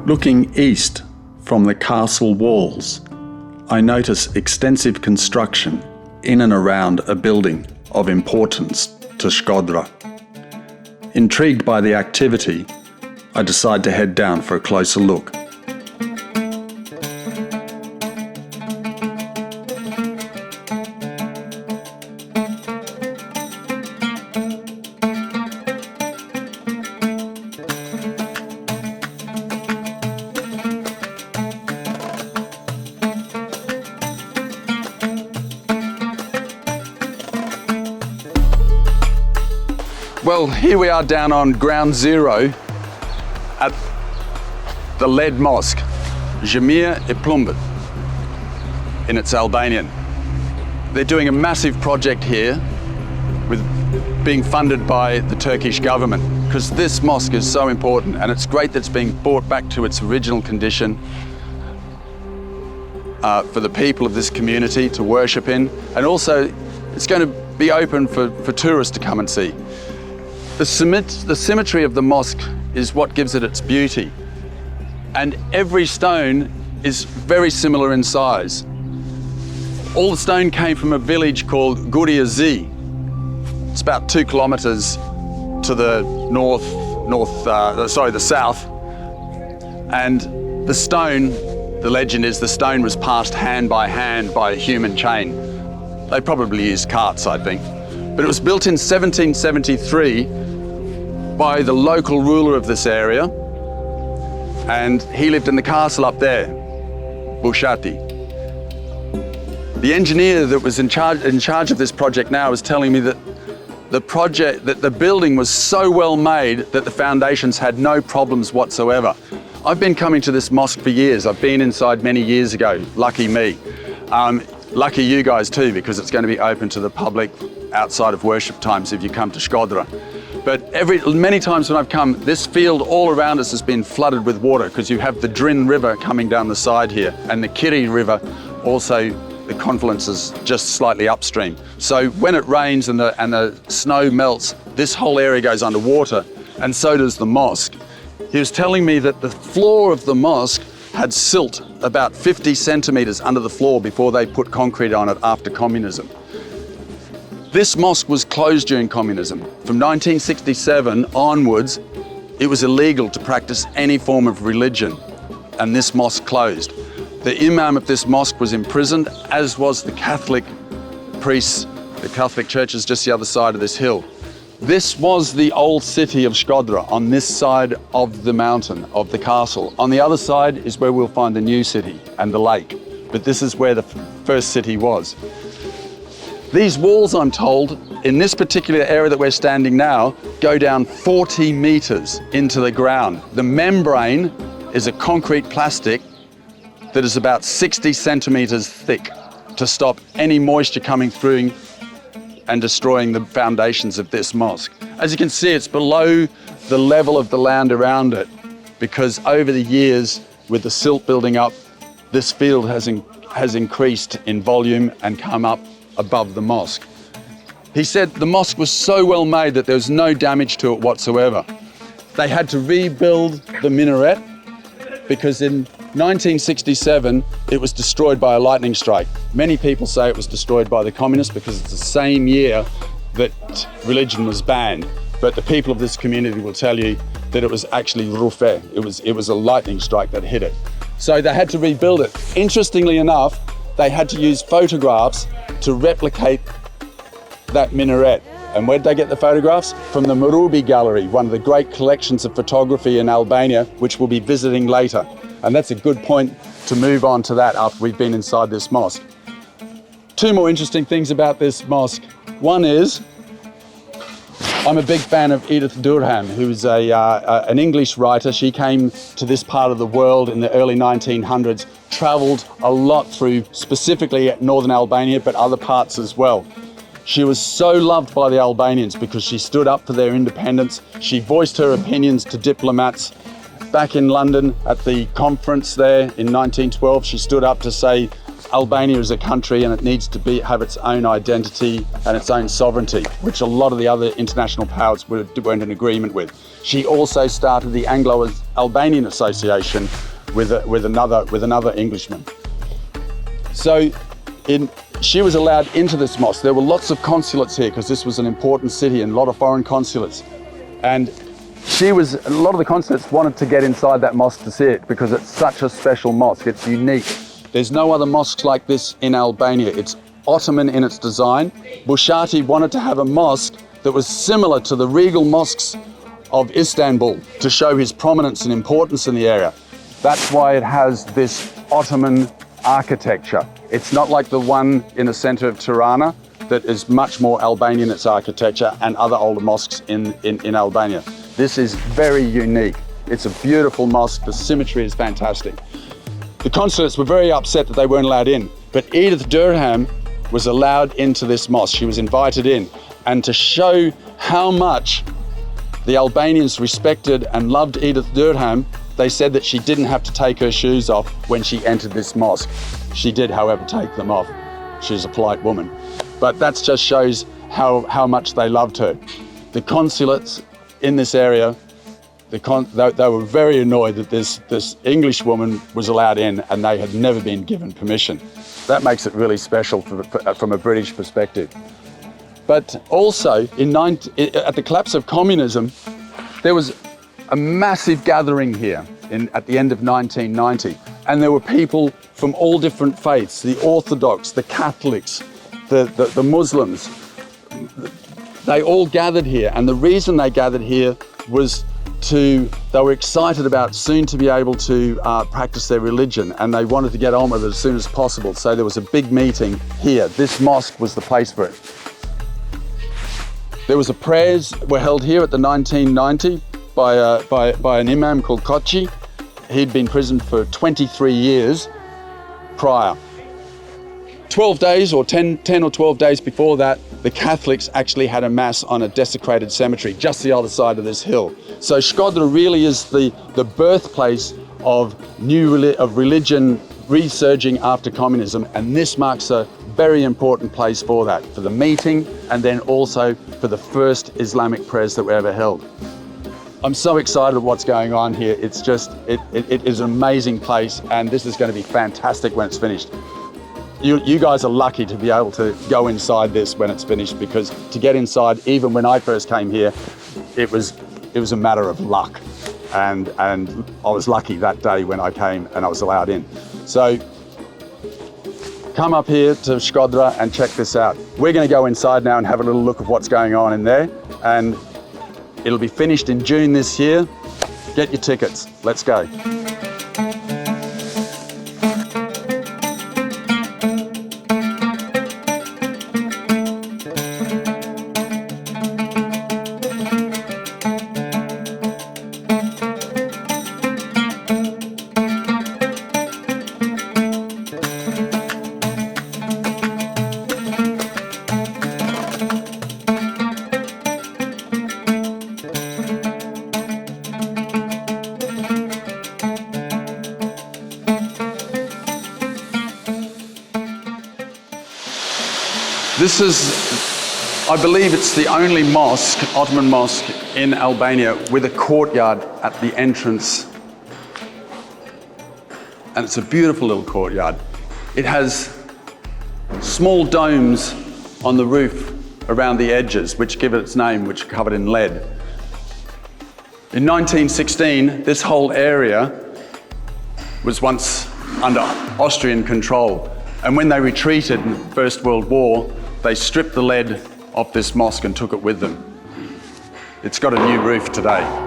Looking east from the castle walls, I notice extensive construction in and around a building of importance to Shkodër. Intrigued by the activity, I decide to head down for a closer look. Well, here we are down on ground zero at the lead mosque, Shume e Plumbët, in its Albanian. They're doing a massive project here with being funded by the Turkish government because this mosque is so important, and it's great that it's being brought back to its original condition for the people of this community to worship in, and also it's going to be open for tourists to come and see. The symmetry of the mosque is what gives it its beauty, and every stone is very similar in size. All the stone came from a village called gurëve. It's about 2 kilometers to the the south, and the stone, the legend is the stone was passed hand by a human chain. They probably used carts, I think. But it was built in 1773 by the local ruler of this area, and he lived in the castle up there, Bushati. The engineer that was in charge of this project now was telling me that the building was so well made that the foundations had no problems whatsoever. I've been coming to this mosque for years. I've been inside many years ago, lucky me. Lucky you guys too, because it's going to be open to the public outside of worship times if you come to Shkodër. But many times when I've come, this field all around us has been flooded with water because you have the Drin River coming down the side here, and the Kiri River also, the confluence is just slightly upstream. So when it rains and the snow melts, this whole area goes underwater, and so does the mosque. He was telling me that the floor of the mosque had silt about 50 centimeters under the floor before they put concrete on it after communism. This mosque was closed during communism. From 1967 onwards, it was illegal to practice any form of religion, and this mosque closed. The imam of this mosque was imprisoned, as was the Catholic priests, the Catholic churches just the other side of this hill. This was the old city of Shkodër on this side of the mountain, of the castle. On the other side is where we'll find the new city and the lake, but this is where the first city was. These walls, I'm told, in this particular area that we're standing now, go down 40 meters into the ground. The membrane is a concrete plastic that is about 60 centimeters thick to stop any moisture coming through and destroying the foundations of this mosque. As you can see, it's below the level of the land around it, because over the years, with the silt building up, this field has increased in volume and come up above the mosque. He said the mosque was so well made that there was no damage to it whatsoever. They had to rebuild the minaret because in 1967 it was destroyed by a lightning strike. Many people say it was destroyed by the communists because it's the same year that religion was banned. But the people of this community will tell you that it was actually rufe. It was a lightning strike that hit it. So they had to rebuild it. Interestingly enough, they had to use photographs to replicate that minaret. And where did they get the photographs? From the Murubi Gallery, one of the great collections of photography in Albania, which we'll be visiting later. And that's a good point to move on to that after we've been inside this mosque. 2 more interesting things about this mosque. One is, I'm a big fan of Edith Durham, who's an English writer. She came to this part of the world in the early 1900s, traveled a lot through specifically northern Albania, but other parts as well. She was so loved by the Albanians because she stood up for their independence. She voiced her opinions to diplomats. Back in London at the conference there in 1912, she stood up to say Albania is a country and it needs to have its own identity and its own sovereignty, which a lot of the other international powers weren't in agreement with. She also started the Anglo-Albanian Association with another Englishman. So she was allowed into this mosque. There were lots of consulates here because this was an important city and a lot of foreign consulates. And a lot of the consulates wanted to get inside that mosque to see it because it's such a special mosque. It's unique. There's no other mosques like this in Albania. It's Ottoman in its design. Bushati wanted to have a mosque that was similar to the regal mosques of Istanbul to show his prominence and importance in the area. That's why it has this Ottoman architecture. It's not like the one in the center of Tirana that is much more Albanian, its architecture, and other older mosques in Albania. This is very unique. It's a beautiful mosque. The symmetry is fantastic. The consulates were very upset that they weren't allowed in, but Edith Durham was allowed into this mosque. She was invited in, and to show how much the Albanians respected and loved Edith Durham, they said that she didn't have to take her shoes off when she entered this mosque. She did, however, take them off. She's a polite woman. But that just shows how much they loved her. The consulates in this area, they were very annoyed that this English woman was allowed in and they had never been given permission. That makes it really special from a British perspective. But also, at the collapse of communism, there was a massive gathering here at the end of 1990. And there were people from all different faiths, the Orthodox, the Catholics, the Muslims. They all gathered here. And the reason they gathered here was they were excited about soon to be able to practice their religion, and they wanted to get on with it as soon as possible. So there was a big meeting here. This mosque was the place for it. There was prayers were held here at the 1990 by an imam called Kochi. He'd been imprisoned for 23 years prior. 12 days or 10 or 12 days before that, the Catholics actually had a mass on a desecrated cemetery just the other side of this hill. So Shkodër really is the birthplace of religion resurging after communism, and this marks a very important place for that, for the meeting and then also for the first Islamic prayers that were ever held. I'm so excited what's going on here. It's just, it is an amazing place, and this is going to be fantastic when it's finished. You guys are lucky to be able to go inside this when it's finished, because to get inside, even when I first came here, it was a matter of luck. And I was lucky that day when I came and I was allowed in. So come up here to Shkodër and check this out. We're going to go inside now and have a little look at what's going on in there. And it'll be finished in June this year. Get your tickets. Let's go. This is, I believe it's the only mosque, Ottoman mosque in Albania with a courtyard at the entrance. And it's a beautiful little courtyard. It has small domes on the roof around the edges, which give it its name, which are covered in lead. In 1916, this whole area was once under Austrian control. And when they retreated in the First World War, they stripped the lead off this mosque and took it with them. It's got a new roof today.